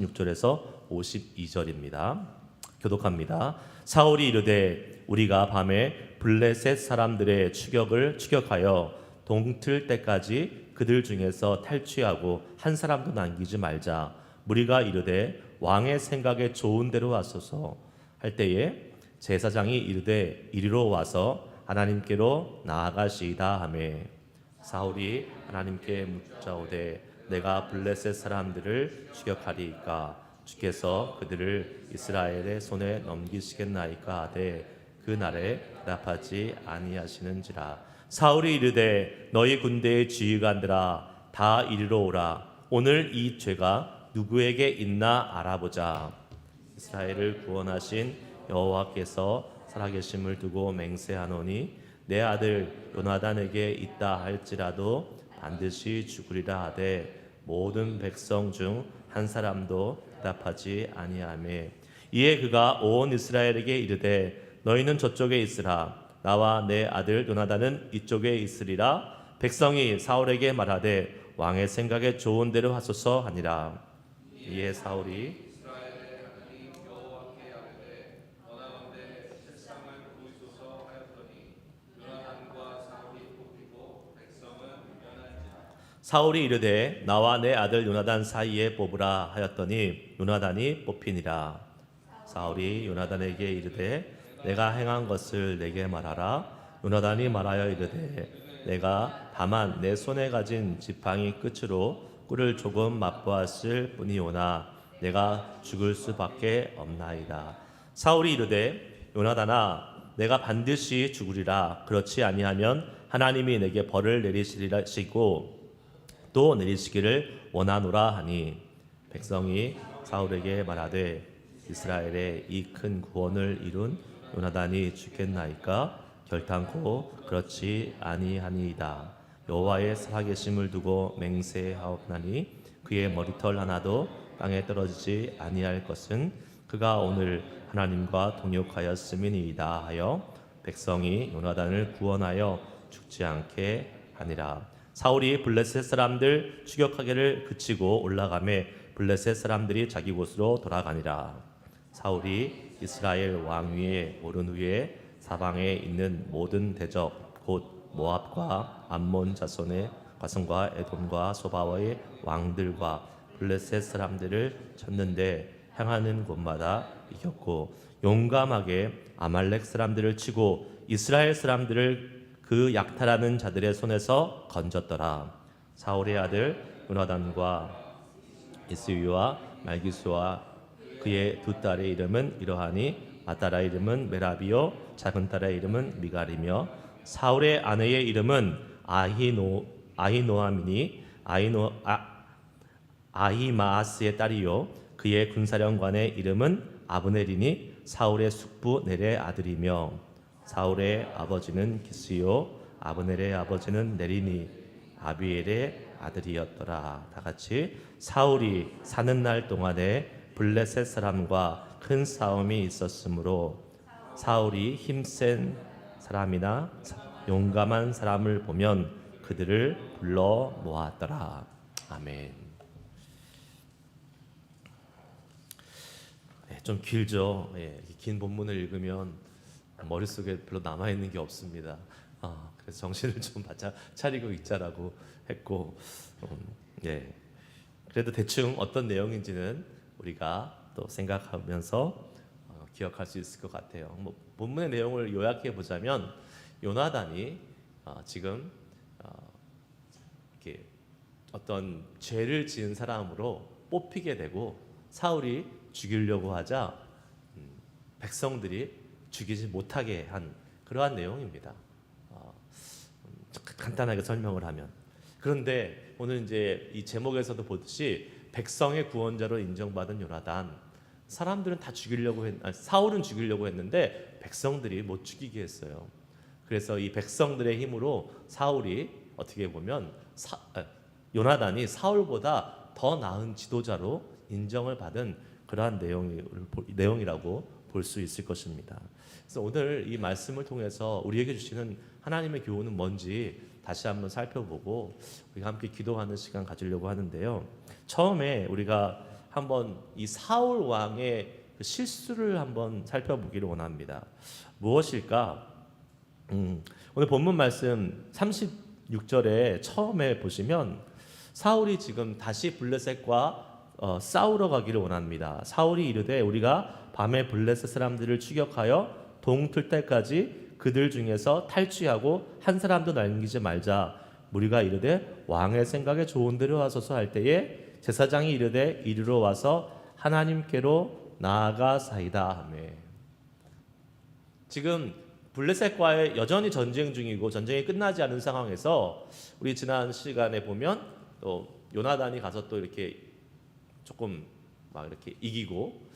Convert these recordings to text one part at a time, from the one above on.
6절에서 52절입니다. 교독합니다. 사울이 이르되 우리가 밤에 블레셋 사람들의 추격하여 동틀 때까지 그들 중에서 탈취하고 한 사람도 남기지 말자. 무리가 이르되 왕의 생각에 좋은 대로 하소서 할 때에 제사장이 이르되 이리로 와서 하나님께로 나아가시이다 하매 사울이 하나님께 묻자오되 내가 블레셋 사람들을 추격하리이까 주께서 그들을 이스라엘의 손에 넘기시겠나이까 하되 그 날에 대답하지 아니하시는지라. 사울이 이르되 너희 군대의 지휘관들아 다 이리로 오라. 오늘 이 죄가 누구에게 있나 알아보자. 이스라엘을 구원하신 여호와께서 살아계심을 두고 맹세하노니 내 아들 요나단에게 있다 할지라도 반드시 죽으리라 하되 모든 백성 중 한 사람도 대답하지 아니하매 이에 그가 온 이스라엘에게 이르되 너희는 저쪽에 있으라. 나와 내 아들 요나단은 이쪽에 있으리라. 백성이 사울에게 말하되 왕의 생각에 좋은 대로 하소서 하니라. 이에 사울이 이르되 나와 내 아들 요나단 사이에 뽑으라 하였더니 요나단이 뽑히니라. 사울이 요나단에게 이르되 내가 행한 것을 내게 말하라. 요나단이 말하여 이르되 내가 다만 내 손에 가진 지팡이 끝으로 꿀을 조금 맛보았을 뿐이오나 내가 죽을 수밖에 없나이다. 사울이 이르되 요나단아 내가 반드시 죽으리라. 그렇지 아니하면 하나님이 내게 벌을 내리시고 또 내리시기를 원하노라 하니 백성이 사울에게 말하되 이스라엘의 이 큰 구원을 이룬 요나단이 죽겠나이까 결탄코 그렇지 아니하니이다. 여호와의 살아계심을 두고 맹세하옵나니 그의 머리털 하나도 땅에 떨어지지 아니할 것은 그가 오늘 하나님과 동역하였음이니이다 하여 백성이 요나단을 구원하여 죽지 않게 하니라. 사울이 블레셋 사람들 추격하기를 그치고 올라가매 블레셋 사람들이 자기 곳으로 돌아가니라. 사울이 이스라엘 왕위에 오른 후에 사방에 있는 모든 대적 곧 모압과 암몬 자손의 가성과 에돔과 소바와의 왕들과 블레셋 사람들을 쳤는데 향하는 곳마다 이겼고 용감하게 아말렉 사람들을 치고 이스라엘 사람들을 그 약탈하는 자들의 손에서 건졌더라. 사울의 아들 요나단과 이스위와 말기수와 그의 두 딸의 이름은 이러하니 마따라의 이름은 메라비요 작은 딸의 이름은 미갈이며 사울의 아내의 이름은 아히노아미니 아히마아스의 딸이요 그의 군사령관의 이름은 아브넬이니 사울의 숙부 넬의 아들이며 사울의 아버지는 기스요 아브넬의 아버지는 네리니 아비엘의 아들이었더라. 다 같이 사울이 사는 날 동안에 블레셋 사람과 큰 싸움이 있었으므로 사울이 힘센 사람이나 용감한 사람을 보면 그들을 불러 모았더라. 아멘. 좀 길죠. 긴 본문을 읽으면 머릿속에 별로 남아있는 게 없습니다. 그래서 정신을 좀 바짝 차리고 읽자라고 했고 그래도 대충 어떤 내용인지는 우리가 또 생각하면서 기억할 수 있을 것 같아요. 본문의 내용을 요약해 보자면 요나단이 지금 이렇게 어떤 죄를 지은 사람으로 뽑히게 되고 사울이 죽이려고 하자 백성들이 죽이지 못하게 한 그러한 내용입니다. 간단하게 설명을 하면 그런데 오늘 이제 이 제목에서도 보듯이 백성의 구원자로 인정받은 요나단 사람들은 다 사울은 죽이려고 했는데 백성들이 못 죽이게 했어요. 그래서 이 백성들의 힘으로 사울이 어떻게 보면 요나단이 사울보다 더 나은 지도자로 인정을 받은 그러한 내용이라고 볼 수 있을 것입니다. 그래서 오늘 이 말씀을 통해서 우리에게 주시는 하나님의 교훈은 뭔지 다시 한번 살펴보고 우리가 함께 기도하는 시간 가지려고 하는데요. 처음에 우리가 한번 이 사울 왕의 그 실수를 한번 살펴보기를 원합니다. 무엇일까? 오늘 본문 말씀 36절에 처음에 보시면 사울이 지금 다시 블레셋과 싸우러 가기를 원합니다. 사울이 이르되 우리가 밤에 블레셋 사람들을 추격하여 동틀 때까지 그들 중에서 탈취하고 한 사람도 남기지 말자. 무리가 이르되 왕의 생각에 좋은 대로 하소서 할 때에 제사장이 이르되 이리로 와서 하나님께로 나아가사이다 하매. 지금 블레셋과의 여전히 전쟁 중이고 전쟁이 끝나지 않은 상황에서 우리 지난 시간에 보면 또 요나단이 가서 또 이렇게 조금 막 이렇게 이기고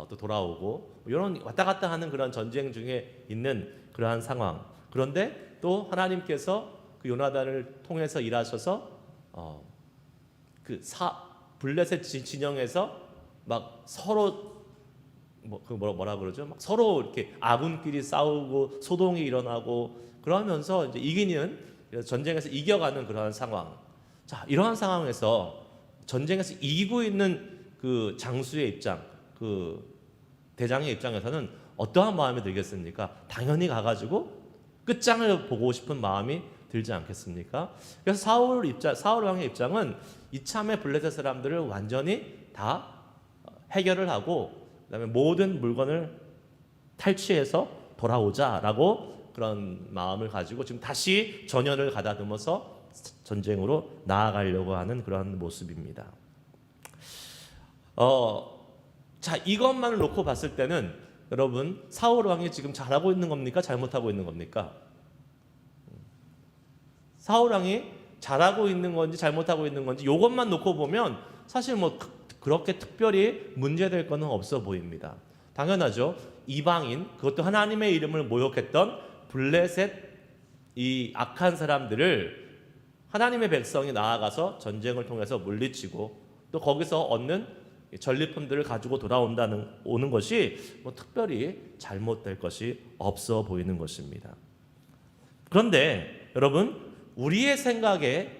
또 돌아오고 이런 왔다 갔다 하는 그런 전쟁 중에 있는 그러한 상황. 그런데 또 하나님께서 그 요나단을 통해서 일하셔서 블레셋 진영에서 막 서로 뭐라 그러죠? 막 서로 이렇게 아군끼리 싸우고 소동이 일어나고 그러면서 이제 이기는 전쟁에서 이겨가는 그러한 상황. 자, 이러한 상황에서 전쟁에서 이기고 있는 그 장수의 입장, 그 대장의 입장에서는 어떠한 마음이 들겠습니까? 당연히 가가지고 끝장을 보고 싶은 마음이 들지 않겠습니까? 그래서 사울 왕의 입장은 이참에 블레셋 사람들을 완전히 다 해결을 하고 그다음에 모든 물건을 탈취해서 돌아오자라고 그런 마음을 가지고 지금 다시 전열을 가다듬어서 전쟁으로 나아가려고 하는 그런 모습입니다. 자, 이것만을 놓고 봤을 때는 여러분 사울 왕이 지금 잘하고 있는 겁니까? 잘못하고 있는 겁니까? 사울 왕이 잘하고 있는 건지 잘못하고 있는 건지 이것만 놓고 보면 사실 뭐 그렇게 특별히 문제될 거는 없어 보입니다. 당연하죠. 이방인, 그것도 하나님의 이름을 모욕했던 블레셋 이 악한 사람들을 하나님의 백성이 나아가서 전쟁을 통해서 물리치고 또 거기서 얻는 전리품들을 가지고 오는 것이 뭐 특별히 잘못될 것이 없어 보이는 것입니다. 그런데 여러분, 우리의 생각에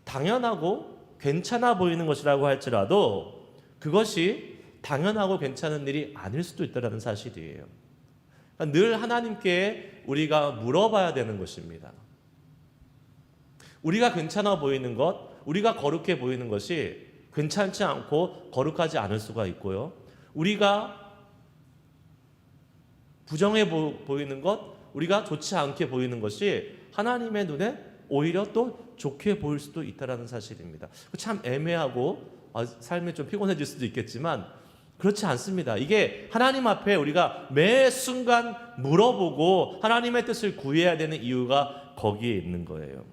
당연하고 괜찮아 보이는 것이라고 할지라도 그것이 당연하고 괜찮은 일이 아닐 수도 있다는 사실이에요. 그러니까 늘 하나님께 우리가 물어봐야 되는 것입니다. 우리가 괜찮아 보이는 것, 우리가 거룩해 보이는 것이 괜찮지 않고 거룩하지 않을 수가 있고요. 우리가 부정해 보이는 것, 우리가 좋지 않게 보이는 것이 하나님의 눈에 오히려 또 좋게 보일 수도 있다는 사실입니다. 참 애매하고 삶이 좀 피곤해질 수도 있겠지만 그렇지 않습니다. 이게 하나님 앞에 우리가 매 순간 물어보고 하나님의 뜻을 구해야 되는 이유가 거기에 있는 거예요.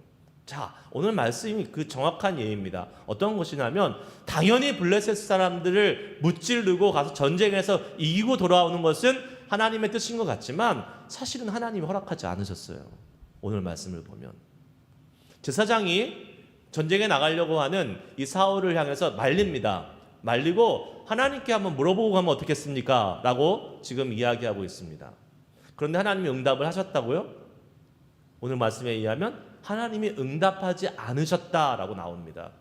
자, 오늘 말씀이 그 정확한 예입니다. 어떤 것이냐면 당연히 블레셋 사람들을 무찌르고 가서 전쟁에서 이기고 돌아오는 것은 하나님의 뜻인 것 같지만 사실은 하나님이 허락하지 않으셨어요. 오늘 말씀을 보면 제사장이 전쟁에 나가려고 하는 이 사울을 향해서 말립니다. 말리고 하나님께 한번 물어보고 가면 어떻겠습니까? 라고 지금 이야기하고 있습니다. 그런데 하나님이 응답을 하셨다고요? 오늘 말씀에 의하면 하나님이 응답하지 않으셨다라고 나옵니다.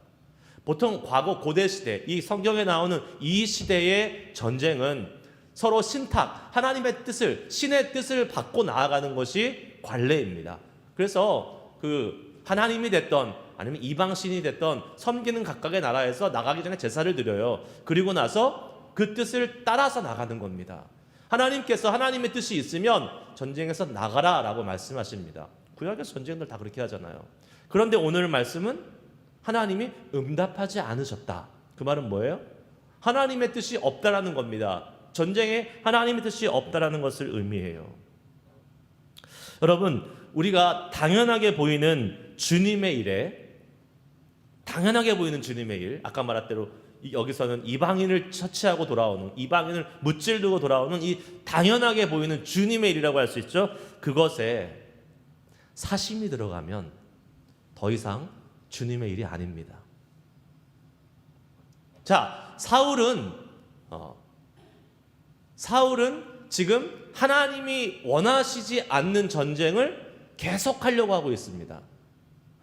보통 과거 고대시대, 이 성경에 나오는 이 시대의 전쟁은 서로 신탁, 하나님의 뜻을, 신의 뜻을 받고 나아가는 것이 관례입니다. 그래서 하나님이 됐던 아니면 이방신이 됐던 섬기는 각각의 나라에서 나가기 전에 제사를 드려요. 그리고 나서 그 뜻을 따라서 나가는 겁니다. 하나님께서 하나님의 뜻이 있으면 전쟁에서 나가라라고 말씀하십니다. 구약에서 전쟁들 다 그렇게 하잖아요. 그런데 오늘 말씀은 하나님이 응답하지 않으셨다. 그 말은 뭐예요? 하나님의 뜻이 없다라는 겁니다. 전쟁에 하나님의 뜻이 없다라는 것을 의미해요. 여러분, 우리가 당연하게 보이는 주님의 일에 당연하게 보이는 주님의 일, 아까 말한 대로 여기서는 이방인을 처치하고 돌아오는, 이방인을 무찌르고 돌아오는 이 당연하게 보이는 주님의 일이라고 할 수 있죠. 그것에 사심이 들어가면 더 이상 주님의 일이 아닙니다. 자, 사울은 지금 하나님이 원하시지 않는 전쟁을 계속하려고 하고 있습니다.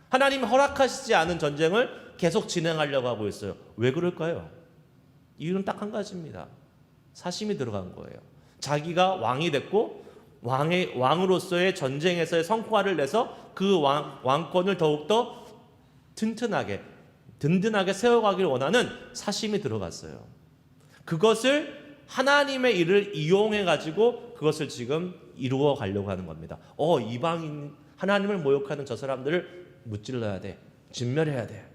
하나님이 허락하시지 않은 전쟁을 계속 진행하려고 하고 있어요. 왜 그럴까요? 이유는 딱 한 가지입니다. 사심이 들어간 거예요. 자기가 왕이 됐고 왕으로서의 전쟁에서의 성과를 내서 그 왕권을 더욱더 든든하게 세워가길 원하는 사심이 들어갔어요. 그것을 하나님의 일을 이용해 가지고 그것을 지금 이루어 가려고 하는 겁니다. 이방인 하나님을 모욕하는 저 사람들을 무찔러야 돼. 진멸해야 돼.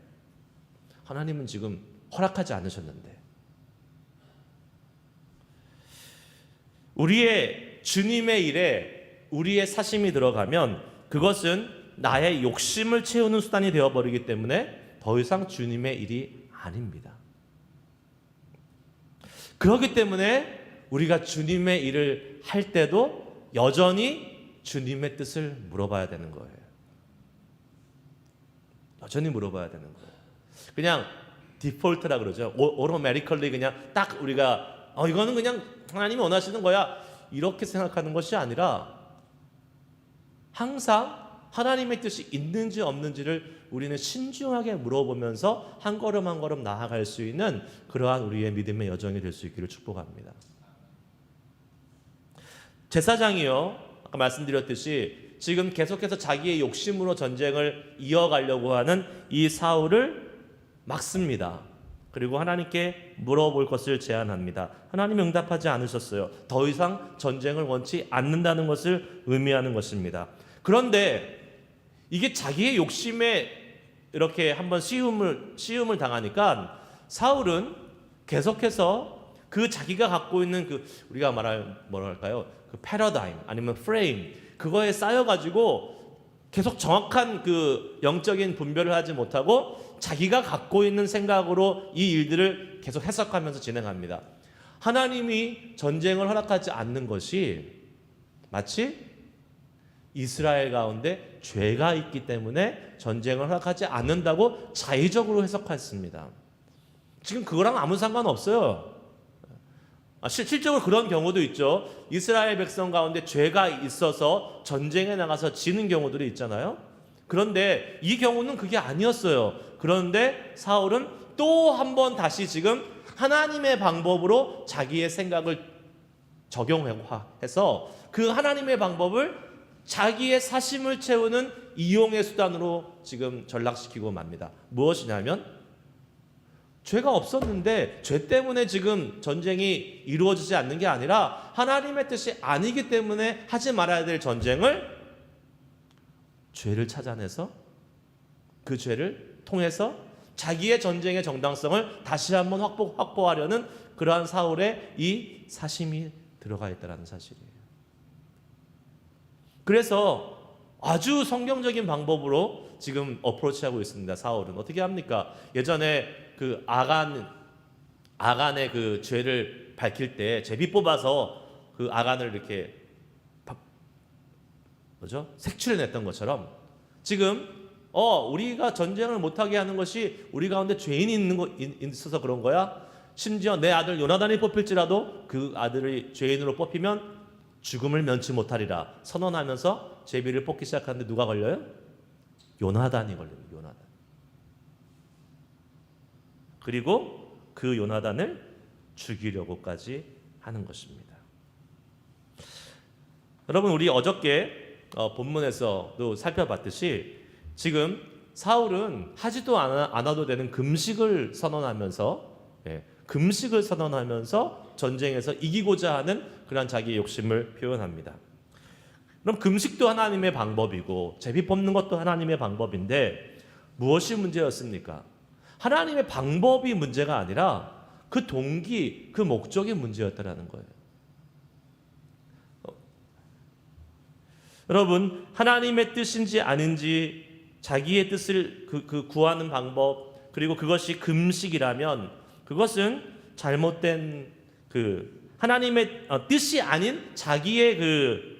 하나님은 지금 허락하지 않으셨는데. 우리의 주님의 일에 우리의 사심이 들어가면 그것은 나의 욕심을 채우는 수단이 되어버리기 때문에 더 이상 주님의 일이 아닙니다. 그렇기 때문에 우리가 주님의 일을 할 때도 여전히 주님의 뜻을 물어봐야 되는 거예요. 여전히 물어봐야 되는 거예요. 그냥 디폴트라 그러죠. 오토매티컬리 그냥 딱 우리가 이거는 그냥 하나님이 원하시는 거야 이렇게 생각하는 것이 아니라 항상 하나님의 뜻이 있는지 없는지를 우리는 신중하게 물어보면서 한 걸음 한 걸음 나아갈 수 있는 그러한 우리의 믿음의 여정이 될 수 있기를 축복합니다. 제사장이요, 아까 말씀드렸듯이 지금 계속해서 자기의 욕심으로 전쟁을 이어가려고 하는 이 사울을 막습니다. 그리고 하나님께 물어볼 것을 제안합니다. 하나님 응답하지 않으셨어요. 더 이상 전쟁을 원치 않는다는 것을 의미하는 것입니다. 그런데 이게 자기의 욕심에 이렇게 한번 시움을 당하니까 사울은 계속해서 그 자기가 갖고 있는 그 우리가 뭐랄까요? 그 패러다임 아니면 프레임 그거에 쌓여가지고 계속 정확한 그 영적인 분별을 하지 못하고 자기가 갖고 있는 생각으로 이 일들을 계속 해석하면서 진행합니다. 하나님이 전쟁을 허락하지 않는 것이 마치 이스라엘 가운데 죄가 있기 때문에 전쟁을 허락하지 않는다고 자의적으로 해석했습니다. 지금 그거랑 아무 상관없어요. 실적으로 그런 경우도 있죠. 이스라엘 백성 가운데 죄가 있어서 전쟁에 나가서 지는 경우들이 있잖아요. 그런데 이 경우는 그게 아니었어요. 그런데 사울은 또 한 번 다시 지금 하나님의 방법으로 자기의 생각을 적용해서 그 하나님의 방법을 자기의 사심을 채우는 이용의 수단으로 지금 전락시키고 맙니다. 무엇이냐면 죄가 없었는데 죄 때문에 지금 전쟁이 이루어지지 않는 게 아니라 하나님의 뜻이 아니기 때문에 하지 말아야 될 전쟁을 죄를 찾아내서 그 죄를 통해서 자기의 전쟁의 정당성을 다시 한번 확보하려는 그러한 사울의 이 사심이 들어가 있다는 사실이에요. 그래서 아주 성경적인 방법으로 지금 어프로치하고 있습니다. 사울은 어떻게 합니까? 예전에 그 아간의 그 죄를 밝힐 때 제비 뽑아서 그 아간을 이렇게 색출해 냈던 것처럼 지금 우리가 전쟁을 못하게 하는 것이 우리 가운데 죄인이 있어서 그런 거야. 심지어 내 아들 요나단이 뽑힐지라도 그 아들이 죄인으로 뽑히면 죽음을 면치 못하리라 선언하면서 제비를 뽑기 시작하는데 누가 걸려요? 요나단이 걸립니다. 요나단. 그리고 그 요나단을 죽이려고까지 하는 것입니다. 여러분 우리 어저께 본문에서도 살펴봤듯이 지금 사울은 하지도 않아도 되는 금식을 선언하면서 전쟁에서 이기고자 하는 그런 자기의 욕심을 표현합니다. 그럼 금식도 하나님의 방법이고 제비 뽑는 것도 하나님의 방법인데 무엇이 문제였습니까? 하나님의 방법이 문제가 아니라 그 동기, 그 목적이 문제였다라는 거예요. 여러분 하나님의 뜻인지 아닌지 자기의 뜻을 구하는 방법 그리고 그것이 금식이라면 그것은 잘못된 하나님의 뜻이 아닌 자기의 그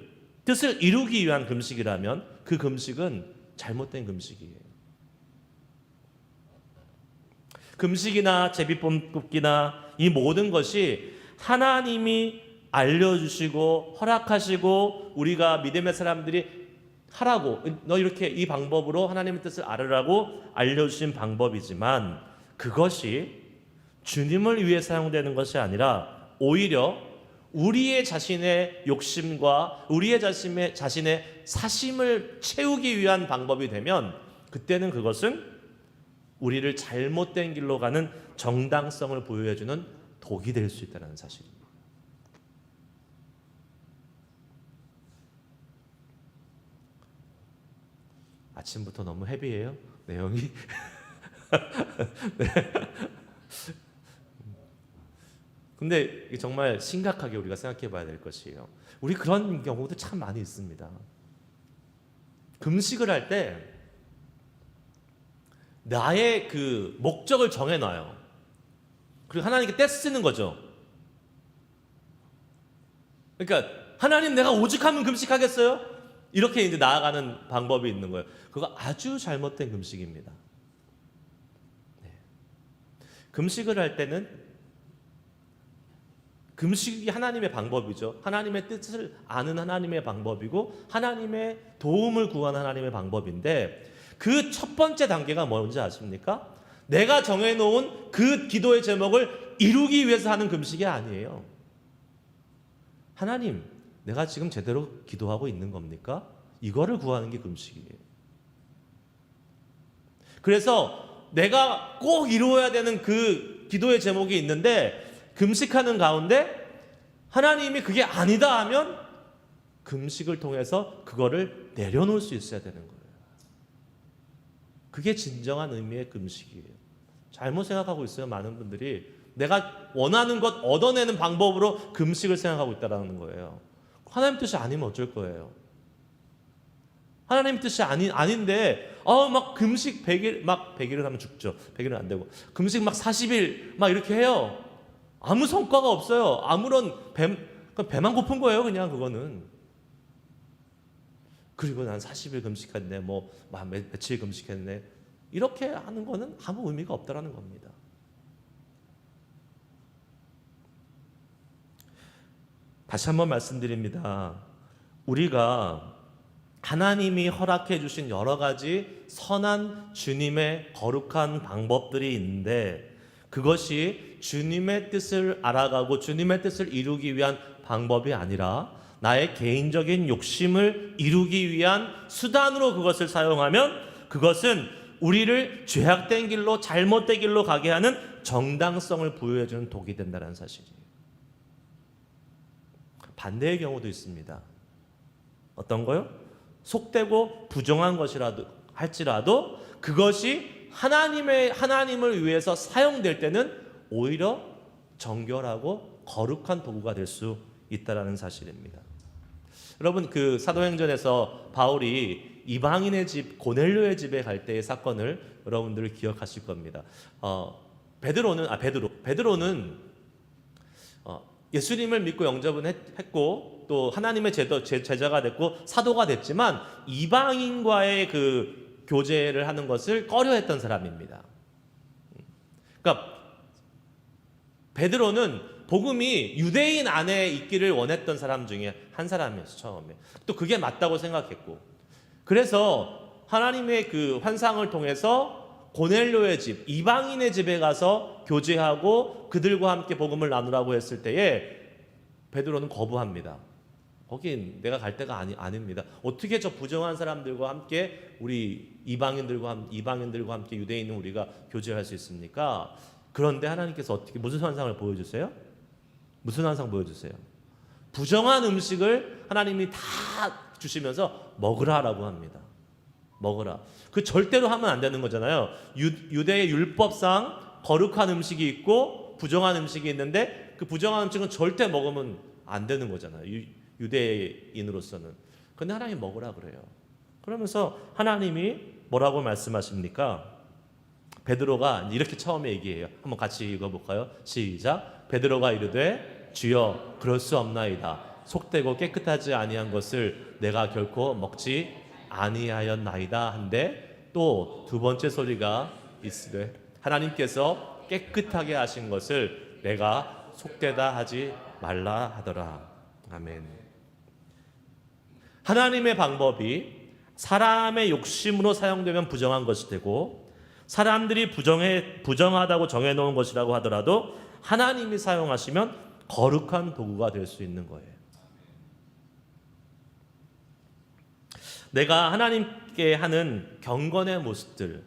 뜻을 이루기 위한 금식이라면 그 금식은 잘못된 금식이에요. 금식이나 제비뽑기나 이 모든 것이 하나님이 알려주시고 허락하시고 우리가 믿음의 사람들이 하라고 너 이렇게 이 방법으로 하나님의 뜻을 알으라고 알려주신 방법이지만 그것이 주님을 위해 사용되는 것이 아니라 오히려 우리의 자신의 욕심과 우리의 자신의 사심을 채우기 위한 방법이 되면 그때는 그것은 우리를 잘못된 길로 가는 정당성을 부여해주는 독이 될 수 있다는 사실입니다. 아침부터 너무 헤비해요, 내용이. 네. 근데 정말 심각하게 우리가 생각해 봐야 될 것이에요. 우리 그런 경우도 참 많이 있습니다. 금식을 할 때 나의 그 목적을 정해놔요. 그리고 하나님께 떼쓰는 거죠. 그러니까 하나님, 내가 오직 하면 금식하겠어요? 이렇게 이제 나아가는 방법이 있는 거예요. 그거 아주 잘못된 금식입니다. 네. 금식을 할 때는 금식이 하나님의 방법이죠. 하나님의 뜻을 아는 하나님의 방법이고 하나님의 도움을 구하는 하나님의 방법인데, 그 첫 번째 단계가 뭔지 아십니까? 내가 정해놓은 그 기도의 제목을 이루기 위해서 하는 금식이 아니에요. 하나님, 내가 지금 제대로 기도하고 있는 겁니까? 이거를 구하는 게 금식이에요. 그래서 내가 꼭 이루어야 되는 그 기도의 제목이 있는데 금식하는 가운데 하나님이 그게 아니다 하면 금식을 통해서 그거를 내려놓을 수 있어야 되는 거예요. 그게 진정한 의미의 금식이에요. 잘못 생각하고 있어요. 많은 분들이 내가 원하는 것 얻어내는 방법으로 금식을 생각하고 있다는 거예요. 하나님 뜻이 아니면 어쩔 거예요. 하나님 뜻이 아닌데 막 금식 100일, 막 100일을 하면 죽죠. 100일은 안 되고 금식 막 40일 막 이렇게 해요. 아무 성과가 없어요. 아무런 배만 고픈 거예요. 그냥 그거는. 그리고 난 40일 금식했네, 뭐 며칠 금식했네, 이렇게 하는 거는 아무 의미가 없다라는 겁니다. 다시 한번 말씀드립니다. 우리가 하나님이 허락해 주신 여러 가지 선한 주님의 거룩한 방법들이 있는데, 그것이 주님의 뜻을 알아가고 주님의 뜻을 이루기 위한 방법이 아니라 나의 개인적인 욕심을 이루기 위한 수단으로 그것을 사용하면 그것은 우리를 죄악된 길로, 잘못된 길로 가게 하는 정당성을 부여해주는 독이 된다는 사실이에요. 반대의 경우도 있습니다. 어떤 거요? 속되고 부정한 것이라도 할지라도 그것이 하나님을 위해서 사용될 때는 오히려 정결하고 거룩한 도구가 될 수 있다라는 사실입니다. 여러분, 그 사도행전에서 바울이 이방인의 집 고넬료의 집에 갈 때의 사건을 여러분들 기억하실 겁니다. 베드로는 예수님을 믿고 영접은 했고 또 하나님의 제자가 됐고 사도가 됐지만 이방인과의 그 교제를 하는 것을 꺼려했던 사람입니다. 그러니까 베드로는 복음이 유대인 안에 있기를 원했던 사람 중에 한 사람이었어요. 처음에 또 그게 맞다고 생각했고, 그래서 하나님의 그 환상을 통해서 고넬료의 집, 이방인의 집에 가서 교제하고 그들과 함께 복음을 나누라고 했을 때에 베드로는 거부합니다. 거긴 내가 갈 데가 아닙니다. 어떻게 저 부정한 사람들과 함께 우리 이방인들과 함께 유대인은 우리가 교제할 수 있습니까? 그런데 하나님께서 무슨 환상을 보여주세요? 무슨 환상 보여주세요? 부정한 음식을 하나님이 다 주시면서 먹으라라고 합니다. 먹으라. 그 절대로 하면 안 되는 거잖아요. 유대의 율법상 거룩한 음식이 있고 부정한 음식이 있는데 그 부정한 음식은 절대 먹으면 안 되는 거잖아요. 유대인으로서는. 근데 하나님 먹으라 그래요. 그러면서 하나님이 뭐라고 말씀하십니까? 베드로가 이렇게 처음에 얘기해요. 한번 같이 읽어볼까요? 시작. 베드로가 이르되 주여 그럴 수 없나이다. 속되고 깨끗하지 아니한 것을 내가 결코 먹지 아니하였나이다 한데, 또 두 번째 소리가 있으되 하나님께서 깨끗하게 하신 것을 내가 속되다 하지 말라 하더라. 아멘. 하나님의 방법이 사람의 욕심으로 사용되면 부정한 것이 되고, 사람들이 부정하다고 정해놓은 것이라고 하더라도 하나님이 사용하시면 거룩한 도구가 될 수 있는 거예요. 내가 하나님께 하는 경건의 모습들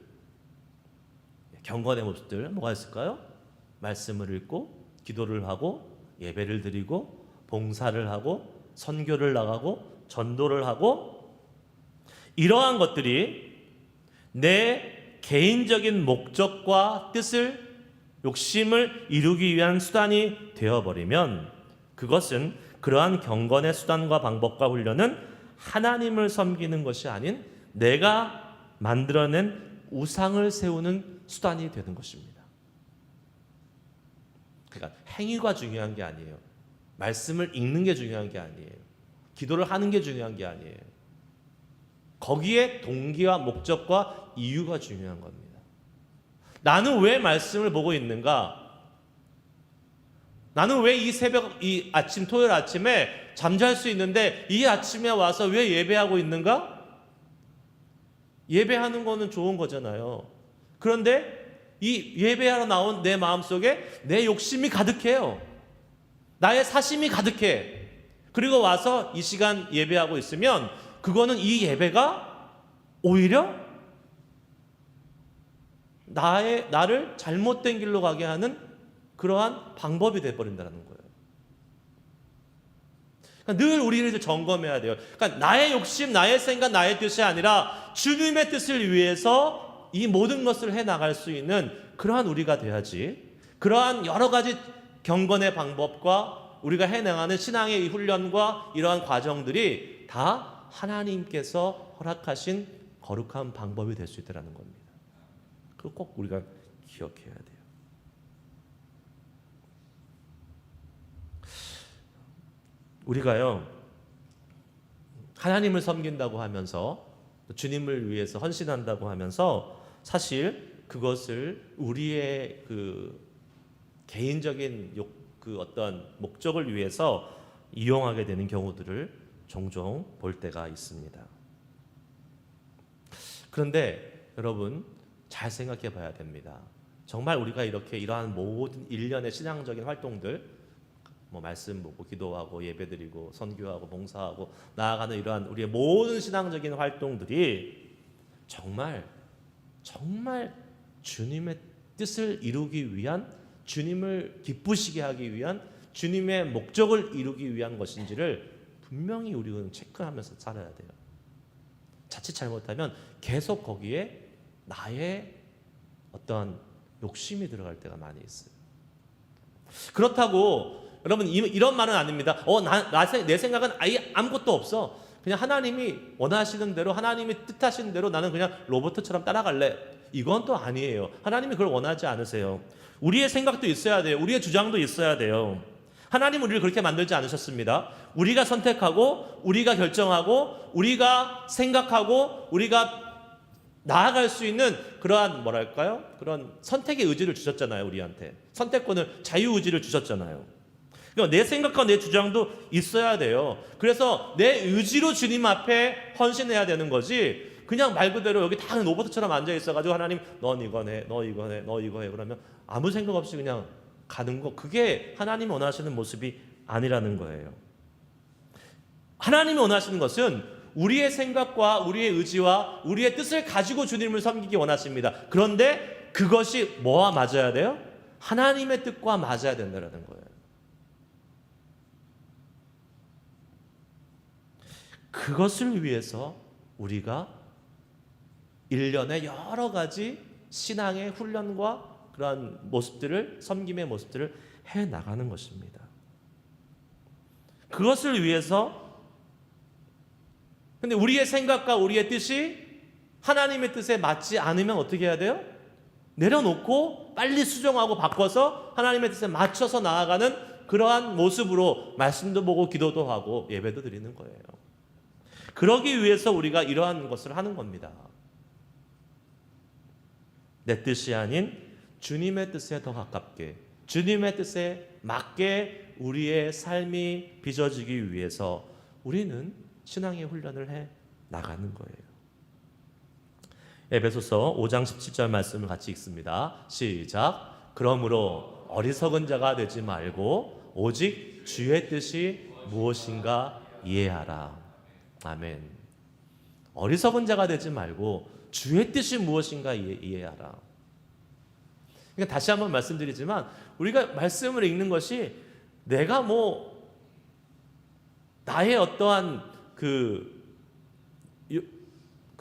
뭐가 있을까요? 말씀을 읽고 기도를 하고 예배를 드리고 봉사를 하고 선교를 나가고 전도를 하고, 이러한 것들이 내 개인적인 목적과 뜻을 욕심을 이루기 위한 수단이 되어버리면 그것은 그러한 경건의 수단과 방법과 훈련은 하나님을 섬기는 것이 아닌 내가 만들어낸 우상을 세우는 수단이 되는 것입니다. 그러니까 행위가 중요한 게 아니에요. 말씀을 읽는 게 중요한 게 아니에요. 기도를 하는 게 중요한 게 아니에요. 거기에 동기와 목적과 이유가 중요한 겁니다. 나는 왜 말씀을 보고 있는가? 나는 왜 이 아침, 토요일 아침에 잠잘 수 있는데 이 아침에 와서 왜 예배하고 있는가? 예배하는 거는 좋은 거잖아요. 그런데 이 예배하러 나온 내 마음속에 내 욕심이 가득해요. 나의 사심이 가득해. 그리고 와서 이 시간 예배하고 있으면 그거는 이 예배가 오히려 나를 잘못된 길로 가게 하는 그러한 방법이 되어버린다는 거예요. 그러니까 늘 우리를 점검해야 돼요. 그러니까 나의 욕심, 나의 생각, 나의 뜻이 아니라 주님의 뜻을 위해서 이 모든 것을 해나갈 수 있는 그러한 우리가 돼야지, 그러한 여러 가지 경건의 방법과 우리가 해나가는 신앙의 훈련과 이러한 과정들이 다 하나님께서 허락하신 거룩한 방법이 될 수 있다는 겁니다. 그거 꼭 우리가 기억해야 돼요. 우리가요, 하나님을 섬긴다고 하면서 주님을 위해서 헌신한다고 하면서 사실 그것을 우리의 그 개인적인 어떤 목적을 위해서 이용하게 되는 경우들을 종종 볼 때가 있습니다. 그런데 여러분 잘 생각해 봐야 됩니다. 정말 우리가 이러한 모든 일련의 신앙적인 활동들, 말씀 보고 기도하고 예배드리고 선교하고 봉사하고 나아가는 이러한 우리의 모든 신앙적인 활동들이 정말 주님의 뜻을 이루기 위한, 주님을 기쁘시게 하기 위한, 주님의 목적을 이루기 위한 것인지를 분명히 우리는 체크하면서 살아야 돼요. 자칫 잘못하면 계속 거기에 나의 어떤 욕심이 들어갈 때가 많이 있어요. 그렇다고 여러분 이런 말은 아닙니다. 내 생각은 아예 아무것도 없어. 그냥 하나님이 원하시는 대로, 하나님이 뜻하시는 대로 나는 그냥 로봇처럼 따라갈래. 이건 또 아니에요. 하나님이 그걸 원하지 않으세요. 우리의 생각도 있어야 돼요. 우리의 주장도 있어야 돼요. 하나님은 우리를 그렇게 만들지 않으셨습니다. 우리가 선택하고 우리가 결정하고 우리가 생각하고 우리가 나아갈 수 있는 그러한 그런 선택의 의지를 주셨잖아요. 우리한테 선택권을, 자유의지를 주셨잖아요. 그러니까 내 생각과 내 주장도 있어야 돼요. 그래서 내 의지로 주님 앞에 헌신해야 되는 거지, 그냥 말 그대로 여기 다 로봇처럼 앉아 있어가지고 하나님 넌 이거 해, 너 이거 해, 너 이거 해, 그러면 아무 생각 없이 그냥 가는 거, 그게 하나님이 원하시는 모습이 아니라는 거예요. 하나님이 원하시는 것은 우리의 생각과 우리의 의지와 우리의 뜻을 가지고 주님을 섬기기 원하십니다. 그런데 그것이 뭐와 맞아야 돼요? 하나님의 뜻과 맞아야 된다는 거예요. 그것을 위해서 우리가 일련의 여러 가지 신앙의 훈련과 그러한 모습들을, 섬김의 모습들을 해나가는 것입니다. 그것을 위해서, 근데 우리의 생각과 우리의 뜻이 하나님의 뜻에 맞지 않으면 어떻게 해야 돼요? 내려놓고 빨리 수정하고 바꿔서 하나님의 뜻에 맞춰서 나아가는 그러한 모습으로 말씀도 보고 기도도 하고 예배도 드리는 거예요. 그러기 위해서 우리가 이러한 것을 하는 겁니다. 내 뜻이 아닌 주님의 뜻에 더 가깝게, 주님의 뜻에 맞게 우리의 삶이 빚어지기 위해서 우리는 신앙의 훈련을 해 나가는 거예요. 에베소서 5장 17절 말씀을 같이 읽습니다. 시작. 그러므로 어리석은 자가 되지 말고 오직 주의 뜻이 무엇인가 이해하라. 아멘. 어리석은 자가 되지 말고 주의 뜻이 무엇인가 이해하라. 그러니까 다시 한번 말씀드리지만 우리가 말씀을 읽는 것이 내가 나의 어떠한 그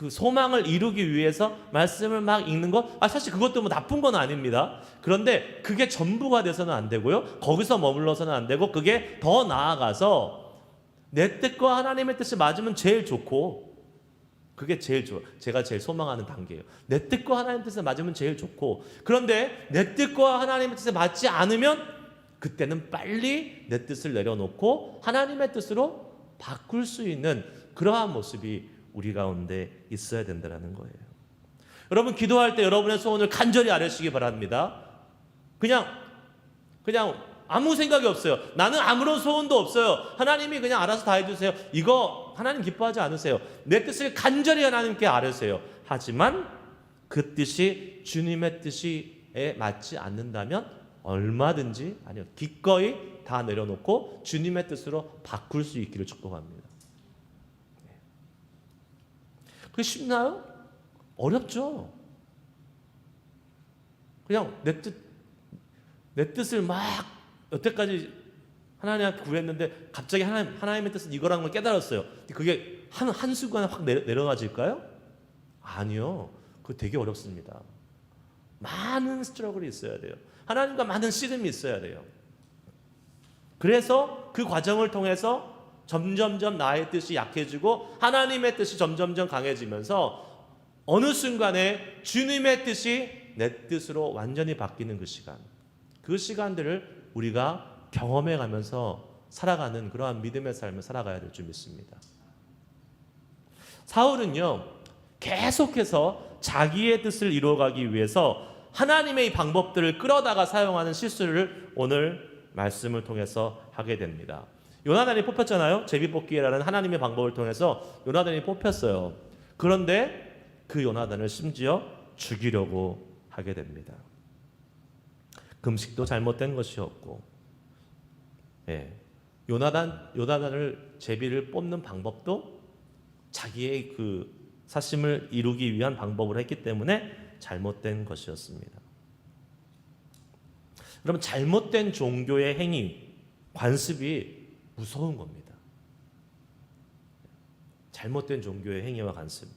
소망을 이루기 위해서 말씀을 막 읽는 것, 사실 그것도 나쁜 건 아닙니다. 그런데 그게 전부가 돼서는 안 되고요. 거기서 머물러서는 안 되고, 그게 더 나아가서 내 뜻과 하나님의 뜻이 맞으면 제일 좋고, 그게 제일 좋아. 제가 제일 소망하는 단계예요. 내 뜻과 하나님의 뜻에 맞으면 제일 좋고, 그런데 내 뜻과 하나님의 뜻에 맞지 않으면 그때는 빨리 내 뜻을 내려놓고 하나님의 뜻으로 바꿀 수 있는 그러한 모습이 우리 가운데 있어야 된다는 거예요. 여러분, 기도할 때 여러분의 소원을 간절히 아뢰시기 바랍니다. 그냥 아무 생각이 없어요. 나는 아무런 소원도 없어요. 하나님이 그냥 알아서 다 해주세요. 이거 하나님 기뻐하지 않으세요. 내 뜻을 간절히 하나님께 아뢰세요. 하지만 그 뜻이 주님의 뜻에 맞지 않는다면 얼마든지, 아니요, 기꺼이 다 내려놓고 주님의 뜻으로 바꿀 수 있기를 축복합니다. 그게 쉽나요? 어렵죠. 그냥 내 뜻을 막 여태까지 하나님한테 구했는데 갑자기 하나님의 뜻은 이거라는 걸 깨달았어요. 그게 한순간에 확 내려놔질까요? 아니요. 그거 되게 어렵습니다. 많은 스트러글이 있어야 돼요. 하나님과 많은 씨름이 있어야 돼요. 그래서 그 과정을 통해서 점점점 나의 뜻이 약해지고 하나님의 뜻이 점점점 강해지면서 어느 순간에 주님의 뜻이 내 뜻으로 완전히 바뀌는 그 시간들을 우리가 경험해 가면서 살아가는 그러한 믿음의 삶을 살아가야 될 줄 믿습니다. 사울은요, 계속해서 자기의 뜻을 이루어가기 위해서 하나님의 이 방법들을 끌어다가 사용하는 실수를 오늘 말씀을 통해서 하게 됩니다. 요나단이 뽑혔잖아요. 제비뽑기라는 하나님의 방법을 통해서 요나단이 뽑혔어요. 그런데 그 요나단을 심지어 죽이려고 하게 됩니다. 금식도 잘못된 것이었고, 요나단을 제비를 뽑는 방법도 자기의 그 사심을 이루기 위한 방법을 했기 때문에 잘못된 것이었습니다. 여러분, 잘못된 종교의 행위, 관습이 무서운 겁니다. 잘못된 종교의 행위와 관습.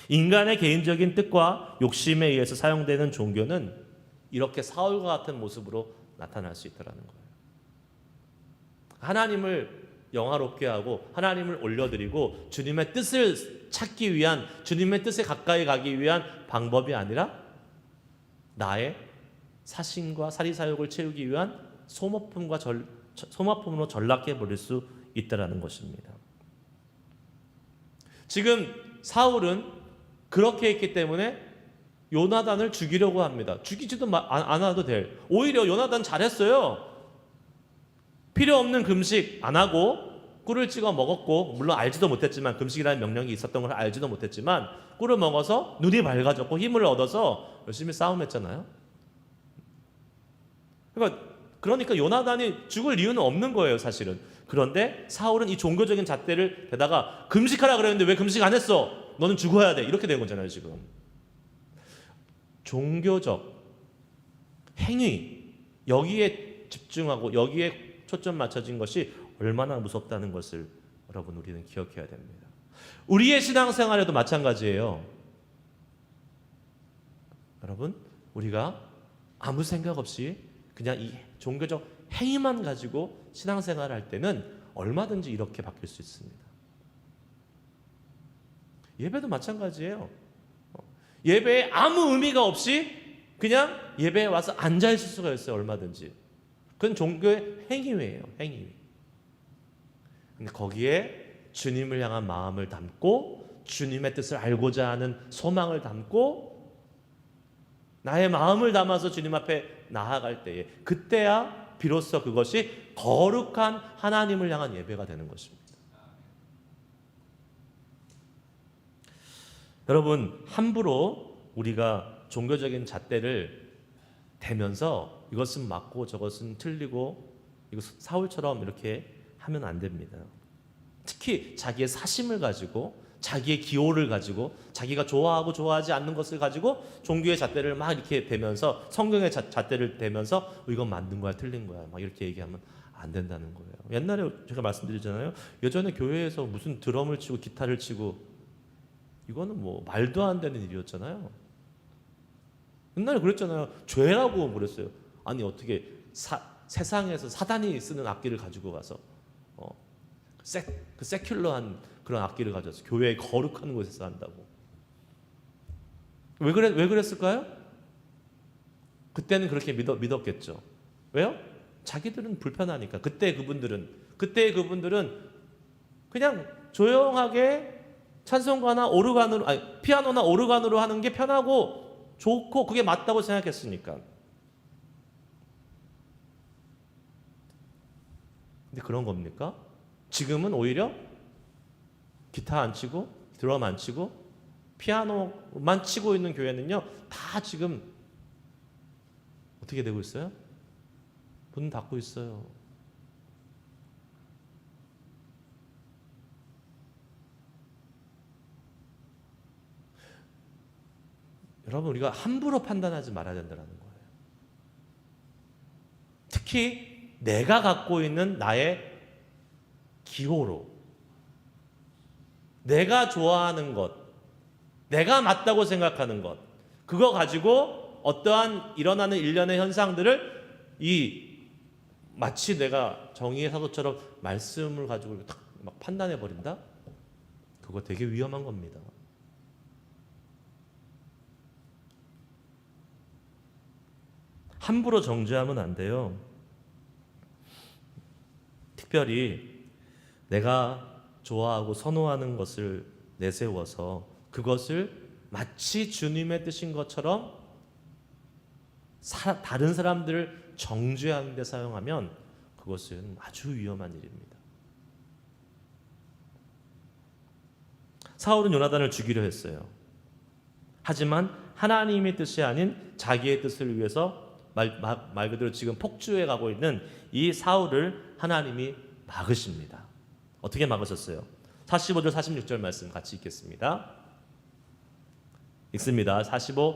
인간의 개인적인 뜻과 욕심에 의해서 사용되는 종교는 이렇게 사울과 같은 모습으로 나타날 수 있다는 거예요. 하나님을 영화롭게 하고 하나님을 올려드리고 주님의 뜻을 찾기 위한, 주님의 뜻에 가까이 가기 위한 방법이 아니라 나의 사심과 사리사욕을 채우기 위한 소모품으로 전락해 버릴 수 있다는 것입니다. 지금 사울은 그렇게 했기 때문에 요나단을 죽이려고 합니다. 죽이지도 않아도 될. 오히려 요나단 잘했어요. 필요 없는 금식 안 하고 꿀을 찍어 먹었고, 물론 알지도 못했지만, 금식이라는 명령이 있었던 걸 알지도 못했지만 꿀을 먹어서 눈이 밝아졌고 힘을 얻어서 열심히 싸움했잖아요. 그러니까 요나단이 죽을 이유는 없는 거예요, 사실은. 그런데 사울은 이 종교적인 잣대를 대다가 금식하라 그랬는데 왜 금식 안 했어? 너는 죽어야 돼. 이렇게 된 거잖아요, 지금. 종교적 행위, 여기에 집중하고 여기에 초점 맞춰진 것이 얼마나 무섭다는 것을 여러분, 우리는 기억해야 됩니다. 우리의 신앙생활에도 마찬가지예요. 여러분, 우리가 아무 생각 없이 그냥 이 종교적 행위만 가지고 신앙생활을 할 때는 얼마든지 이렇게 바뀔 수 있습니다. 예배도 마찬가지예요. 예배에 아무 의미가 없이 그냥 예배에 와서 앉아있을 수가 있어요, 얼마든지. 그건 종교의 행위예요, 행위. 근데 거기에 주님을 향한 마음을 담고 주님의 뜻을 알고자 하는 소망을 담고 나의 마음을 담아서 주님 앞에 나아갈 때에, 그때야 비로소 그것이 거룩한 하나님을 향한 예배가 되는 것입니다. 여러분, 함부로 우리가 종교적인 잣대를 대면서 이것은 맞고 저것은 틀리고 이거 사울처럼 이렇게 하면 안 됩니다. 특히 자기의 사심을 가지고 자기의 기호를 가지고 자기가 좋아하고 좋아하지 않는 것을 가지고 종교의 잣대를 막 이렇게 대면서 성경의 잣대를 대면서 이건 맞는 거야 틀린 거야 막 이렇게 얘기하면 안 된다는 거예요. 옛날에 제가 말씀드리잖아요. 예전에 교회에서 무슨 드럼을 치고 기타를 치고 이거는 뭐 말도 안 되는 일이었잖아요. 옛날에 그랬잖아요. 죄라고 그랬어요. 아니 어떻게 세상에서 사단이 쓰는 악기를 가지고 가서 그 세큘러한 그런 악기를 가져서 교회에 거룩한 곳에서 한다고. 왜 그랬을까요? 그때는 그렇게 믿었겠죠. 왜요? 자기들은 불편하니까. 그때 그분들은 그냥 조용하게 찬송가나 오르간으로 피아노나 오르간으로 하는 게 편하고 좋고 그게 맞다고 생각했으니까. 근데 그런 겁니까? 지금은 오히려 기타 안 치고 드럼 안 치고 피아노만 치고 있는 교회는요 다 지금 어떻게 되고 있어요? 문 닫고 있어요. 여러분 우리가 함부로 판단하지 말아야 된다는 거예요. 특히 내가 갖고 있는 나의 기호로 내가 좋아하는 것, 내가 맞다고 생각하는 것, 그거 가지고 어떠한 일어나는 일련의 현상들을 마치 내가 정의의 사도처럼 말씀을 가지고 막 판단해 버린다? 그거 되게 위험한 겁니다. 함부로 정죄하면 안 돼요. 특별히 내가 좋아하고 선호하는 것을 내세워서 그것을 마치 주님의 뜻인 것처럼 다른 사람들을 정죄하는 데 사용하면 그것은 아주 위험한 일입니다. 사울은 요나단을 죽이려 했어요. 하지만 하나님의 뜻이 아닌 자기의 뜻을 위해서 말 그대로 지금 폭주해 가고 있는 이 사울을 하나님이 막으십니다. 어떻게 막으셨어요? 45절 46절 말씀 같이 읽겠습니다. 읽습니다. 44,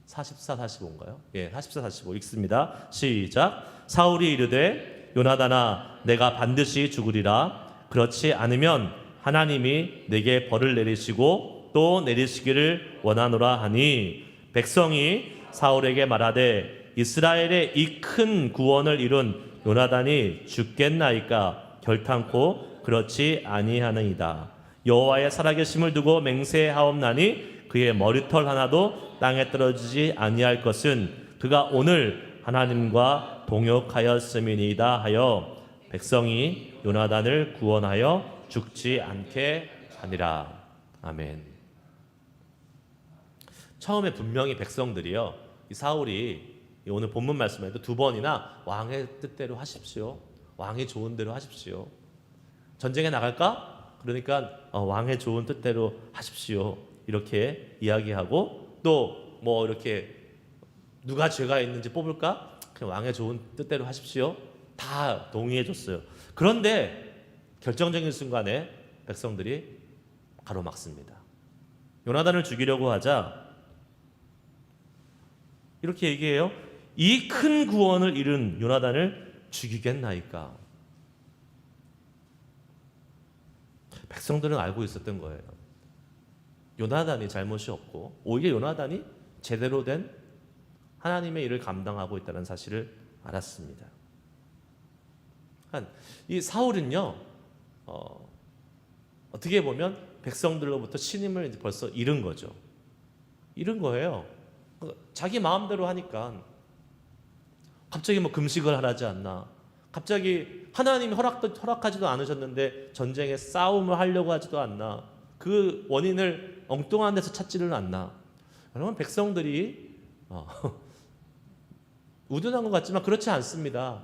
45인가요? 예, 44, 45 읽습니다. 시작. 사울이 이르되 요나단아 내가 반드시 죽으리라. 그렇지 않으면 하나님이 내게 벌을 내리시고 또 내리시기를 원하노라 하니 백성이 사울에게 말하되 이스라엘의 이 큰 구원을 이룬 요나단이 죽겠나이까 결탄코 그렇지 아니하느니이다. 여호와의 살아계심을 두고 맹세하옵나니 그의 머리털 하나도 땅에 떨어지지 아니할 것은 그가 오늘 하나님과 동역하였음이니이다 하여 백성이 요나단을 구원하여 죽지 않게 하니라. 아멘. 처음에 분명히 백성들이요 이 사울이 오늘 본문 말씀에도 두 번이나 왕의 뜻대로 하십시오. 왕이 좋은 대로 하십시오. 전쟁에 나갈까? 그러니까 왕의 좋은 뜻대로 하십시오. 이렇게 이야기하고 또 뭐 이렇게 누가 죄가 있는지 뽑을까? 그냥 왕의 좋은 뜻대로 하십시오. 다 동의해 줬어요. 그런데 결정적인 순간에 백성들이 가로막습니다. 요나단을 죽이려고 하자 이렇게 얘기해요. 이 큰 구원을 이룬 요나단을 죽이겠나이까? 백성들은 알고 있었던 거예요. 요나단이 잘못이 없고 오히려 요나단이 제대로 된 하나님의 일을 감당하고 있다는 사실을 알았습니다. 이 사울은요 어떻게 보면 백성들로부터 신임을 이제 벌써 잃은 거죠. 잃은 거예요. 자기 마음대로 하니까 갑자기 뭐 금식을 하라지 않나, 갑자기 하나님이 허락하지도 않으셨는데 전쟁에 싸움을 하려고 하지도 않나, 그 원인을 엉뚱한 데서 찾지를 않나. 여러분 백성들이 우둔한 것 같지만 그렇지 않습니다.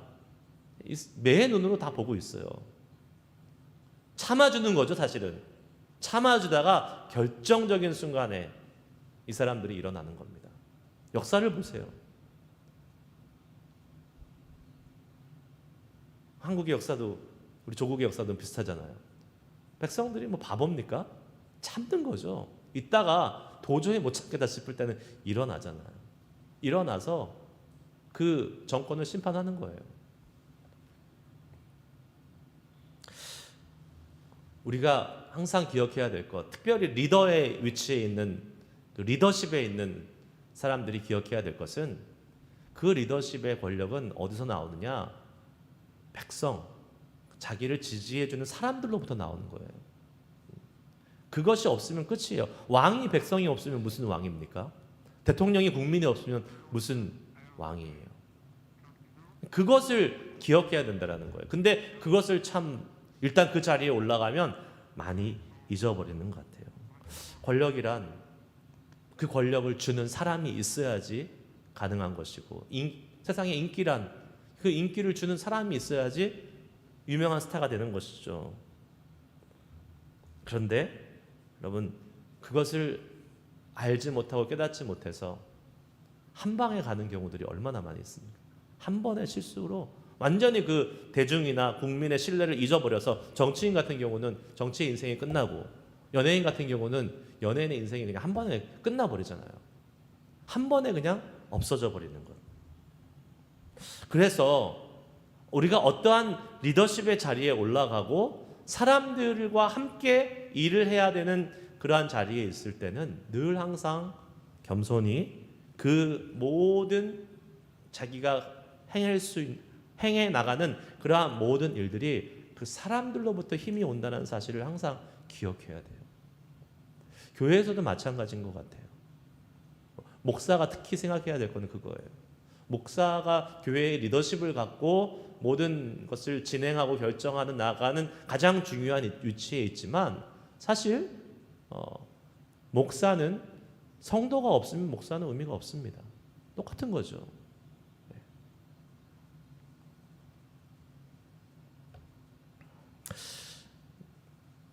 매 눈으로 다 보고 있어요. 참아주는 거죠 사실은. 참아주다가 결정적인 순간에 이 사람들이 일어나는 겁니다. 역사를 보세요. 한국의 역사도 우리 조국의 역사도 비슷하잖아요. 백성들이 뭐 바보입니까? 참는 거죠. 이따가 도저히 못 참겠다 싶을 때는 일어나잖아요. 일어나서 그 정권을 심판하는 거예요. 우리가 항상 기억해야 될 것, 특별히 리더의 위치에 있는, 그 리더십에 있는 사람들이 기억해야 될 것은, 그 리더십의 권력은 어디서 나오느냐? 백성, 자기를 지지해주는 사람들로부터 나오는 거예요. 그것이 없으면 끝이에요. 왕이 백성이 없으면 무슨 왕입니까? 대통령이 국민이 없으면 무슨 왕이에요? 그것을 기억해야 된다는 거예요. 근데 그것을 참 일단 그 자리에 올라가면 많이 잊어버리는 것 같아요. 권력이란 그 권력을 주는 사람이 있어야지 가능한 것이고, 세상에 인기란 그 인기를 주는 사람이 있어야지 유명한 스타가 되는 것이죠. 그런데 여러분, 그것을 알지 못하고 깨닫지 못해서 한 방에 가는 경우들이 얼마나 많이 있습니까? 한 번의 실수로 완전히 그 대중이나 국민의 신뢰를 잊어버려서, 정치인 같은 경우는 정치의 인생이 끝나고, 연예인 같은 경우는 연예인의 인생이 그냥 한 번에 끝나버리잖아요. 한 번에 그냥 없어져 버리는 것. 그래서 우리가 어떠한 리더십의 자리에 올라가고 사람들과 함께 일을 해야 되는 그러한 자리에 있을 때는 늘 항상 겸손히 그 모든 자기가 행해 나가는 그러한 모든 일들이 그 사람들로부터 힘이 온다는 사실을 항상 기억해야 돼요. 교회에서도 마찬가지인 것 같아요. 목사가 특히 생각해야 될 건 그거예요. 목사가 교회의 리더십을 갖고 모든 것을 진행하고 결정하는 나가는 가장 중요한 위치에 있지만, 사실 목사는 성도가 없으면 목사는 의미가 없습니다. 똑같은 거죠.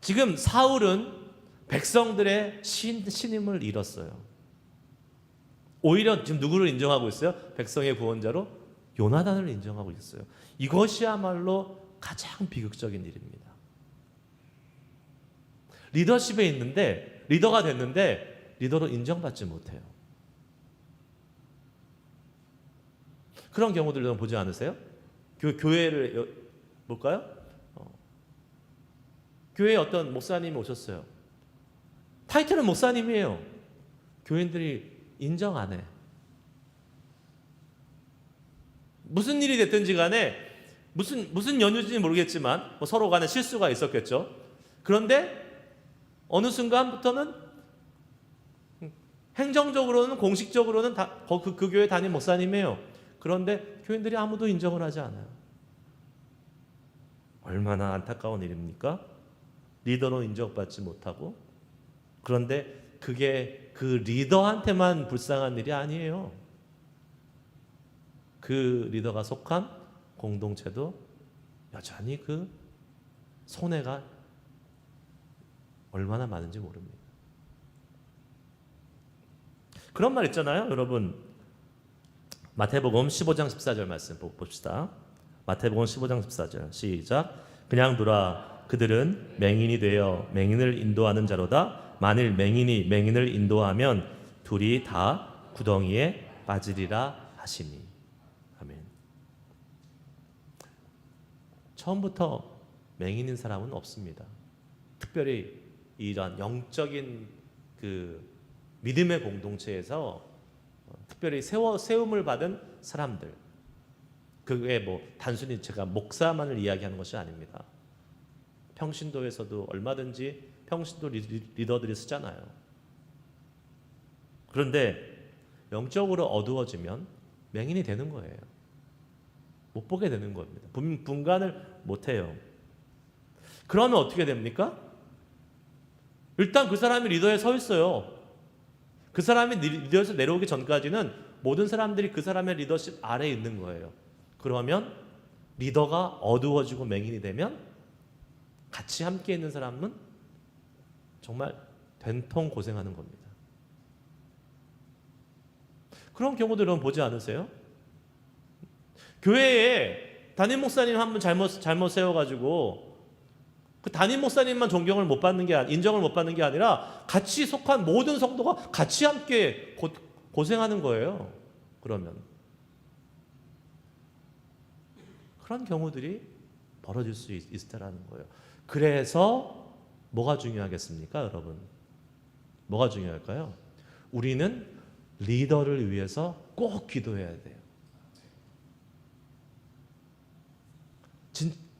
지금 사울은 백성들의 신임을 잃었어요. 오히려 지금 누구를 인정하고 있어요? 백성의 구원자로 요나단을 인정하고 있어요. 이것이야말로 가장 비극적인 일입니다. 리더십에 있는데, 리더가 됐는데 리더로 인정받지 못해요. 그런 경우들 여러분 보지 않으세요? 교회를 볼까요? 교회에 어떤 목사님이 오셨어요. 타이틀은 목사님이에요. 교인들이 인정 안 해. 무슨 일이 됐든지 간에 무슨 연유인지 모르겠지만 뭐 서로 간에 실수가 있었겠죠. 그런데 어느 순간부터는 행정적으로는 공식적으로는 그 교회 담임 목사님이에요. 그런데 교인들이 아무도 인정을 하지 않아요. 얼마나 안타까운 일입니까? 리더로 인정받지 못하고. 그런데 그게 그 리더한테만 불쌍한 일이 아니에요. 그 리더가 속한 공동체도 여전히 그 손해가 얼마나 많은지 모릅니다. 그런 말 있잖아요, 여러분. 마태복음 15장 14절 말씀 봅시다. 마태복음 15장 14절 시작. 그냥 두라. 그들은 맹인이 되어 맹인을 인도하는 자로다. 만일 맹인이 맹인을 인도하면 둘이 다 구덩이에 빠지리라 하시니. 아멘. 처음부터 맹인인 사람은 없습니다. 특별히 이런 영적인 그 믿음의 공동체에서 특별히 세움을 받은 사람들, 그게 뭐 단순히 제가 목사만을 이야기하는 것이 아닙니다. 평신도에서도 얼마든지 평신도 리더들이 쓰잖아요. 그런데 영적으로 어두워지면 맹인이 되는 거예요. 못 보게 되는 겁니다. 분간을 못 해요. 그러면 어떻게 됩니까? 일단 그 사람이 리더에 서 있어요. 그 사람이 리더에서 내려오기 전까지는 모든 사람들이 그 사람의 리더십 아래에 있는 거예요. 그러면 리더가 어두워지고 맹인이 되면 같이 함께 있는 사람은 정말 된통 고생하는 겁니다. 그런 경우들 여러분 보지 않으세요? 교회에 담임 목사님 한 분 잘못 세워가지고 그 담임 목사님만 존경을 못 받는 게 인정을 못 받는 게 아니라 같이 속한 모든 성도가 같이 함께 고생하는 거예요. 그러면 그런 경우들이 벌어질 수 있다라는 거예요. 그래서 뭐가 중요하겠습니까, 여러분? 뭐가 중요할까요? 우리는 리더를 위해서 꼭 기도해야 돼요.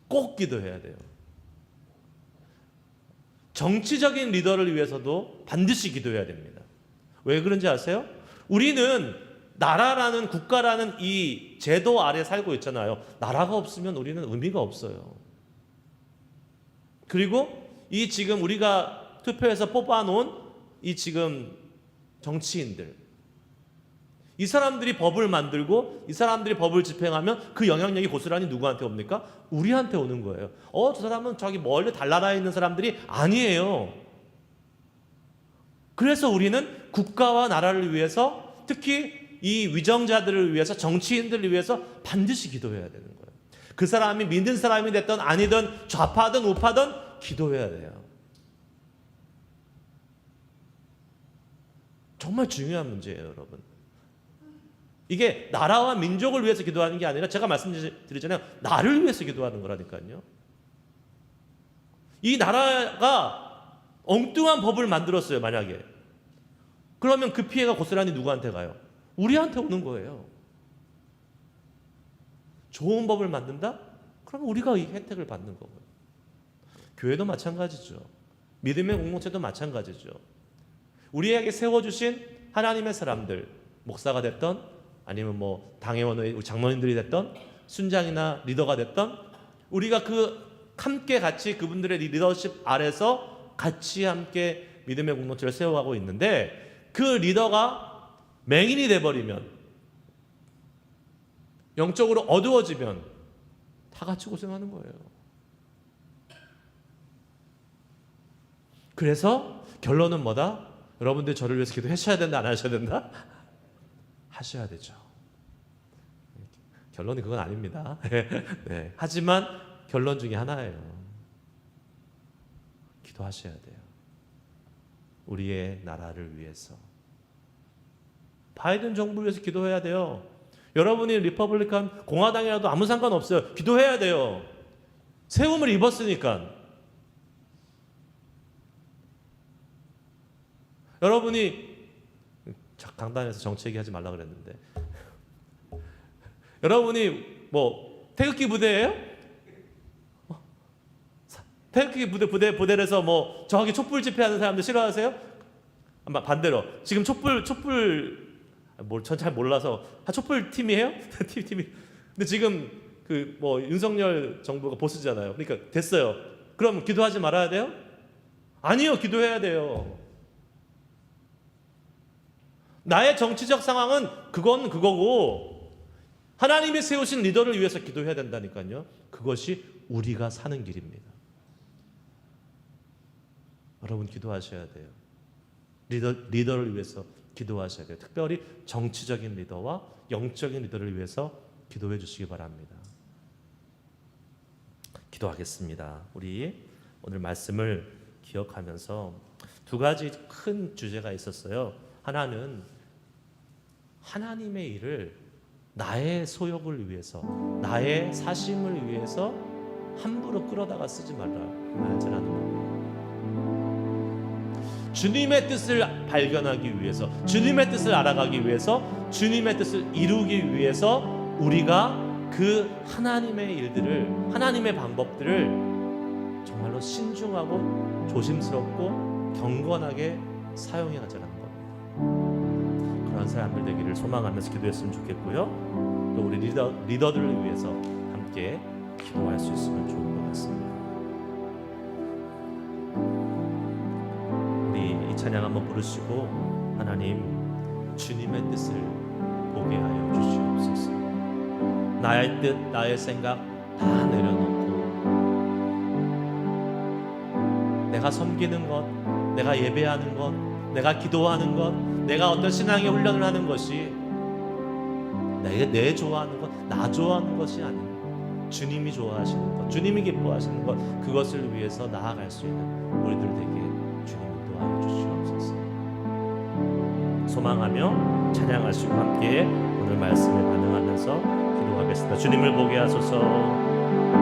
꼭 기도해야 돼요. 정치적인 리더를 위해서도 반드시 기도해야 됩니다. 왜 그런지 아세요? 우리는 나라라는 국가라는 이 제도 아래 살고 있잖아요. 나라가 없으면 우리는 의미가 없어요. 그리고 이 지금 우리가 투표해서 뽑아놓은 이 지금 정치인들, 이 사람들이 법을 만들고 이 사람들이 법을 집행하면 그 영향력이 고스란히 누구한테 옵니까? 우리한테 오는 거예요. 저 사람은 저기 멀리 달나라에 있는 사람들이 아니에요. 그래서 우리는 국가와 나라를 위해서, 특히 이 위정자들을 위해서, 정치인들을 위해서 반드시 기도해야 되는 거예요. 그 사람이 믿는 사람이 됐든 아니든 좌파든 우파든 기도해야 돼요. 정말 중요한 문제예요, 여러분. 이게 나라와 민족을 위해서 기도하는 게 아니라 제가 말씀드리잖아요. 나를 위해서 기도하는 거라니까요. 이 나라가 엉뚱한 법을 만들었어요, 만약에. 그러면 그 피해가 고스란히 누구한테 가요? 우리한테 오는 거예요. 좋은 법을 만든다? 그러면 우리가 이 혜택을 받는 거고요. 교회도 마찬가지죠. 믿음의 공동체도 마찬가지죠. 우리에게 세워주신 하나님의 사람들, 목사가 됐던 아니면 뭐 당회원의 장로님들이 됐던 순장이나 리더가 됐던 우리가 함께 같이 그분들의 리더십 아래서 같이 함께 믿음의 공동체를 세워가고 있는데 그 리더가 맹인이 돼버리면, 영적으로 어두워지면 다 같이 고생하는 거예요. 그래서 결론은 뭐다? 여러분들 저를 위해서 기도하셔야 된다, 안 하셔야 된다? 하셔야 되죠. 결론이 그건 아닙니다. 네. 하지만 결론 중에 하나예요. 기도하셔야 돼요. 우리의 나라를 위해서. 바이든 정부를 위해서 기도해야 돼요. 여러분이 리퍼블리칸 공화당이라도 아무 상관없어요. 기도해야 돼요. 세움을 입었으니까. 여러분이 강단에서 정치 얘기하지 말라 그랬는데 여러분이 뭐 태극기 부대예요? 태극기 부대에서 뭐 저기 촛불 집회하는 사람들 싫어하세요? 아마 반대로 지금 촛불 전 잘 몰라서 촛불 팀이에요? 팀이. 근데 지금 그 뭐 윤석열 정부가 보수잖아요. 그러니까 됐어요. 그럼 기도하지 말아야 돼요? 아니요, 기도해야 돼요. 나의 정치적 상황은 그건 그거고 하나님이 세우신 리더를 위해서 기도해야 된다니까요. 그것이 우리가 사는 길입니다. 여러분 기도하셔야 돼요. 리더를 위해서 기도하셔야 돼요. 특별히 정치적인 리더와 영적인 리더를 위해서 기도해 주시기 바랍니다. 기도하겠습니다. 우리 오늘 말씀을 기억하면서 두 가지 큰 주제가 있었어요. 하나는 하나님의 일을 나의 소욕을 위해서, 나의 사심을 위해서 함부로 끌어다가 쓰지 말자라는 겁니다. 주님의 뜻을 발견하기 위해서, 주님의 뜻을 알아가기 위해서, 주님의 뜻을 이루기 위해서 우리가 그 하나님의 일들을, 하나님의 방법들을 정말로 신중하고 조심스럽고 경건하게 사용해 가자는 겁니다. 그런 사람들 되기를 소망하면서 기도했으면 좋겠고요. 또 우리 리더들을 위해서 함께 기도할 수 있으면 좋을 것 같습니다. 우리 이 찬양 한번 부르시고 하나님 주님의 뜻을 보게 하여 주시옵소서. 나의 뜻, 나의 생각 다 내려놓고 내가 섬기는 것, 내가 예배하는 것, 내가 기도하는 것, 내가 어떤 신앙의 훈련을 하는 것이 내 좋아하는 것, 나 좋아하는 것이 아닌 주님이 좋아하시는 것, 주님이 기뻐하시는 것, 그것을 위해서 나아갈 수 있는 우리들 되게 주님 인도하여 주시옵소서. 소망하며 찬양하시고 함께 오늘 말씀에 반응하면서 기도하겠습니다. 주님을 보게 하소서.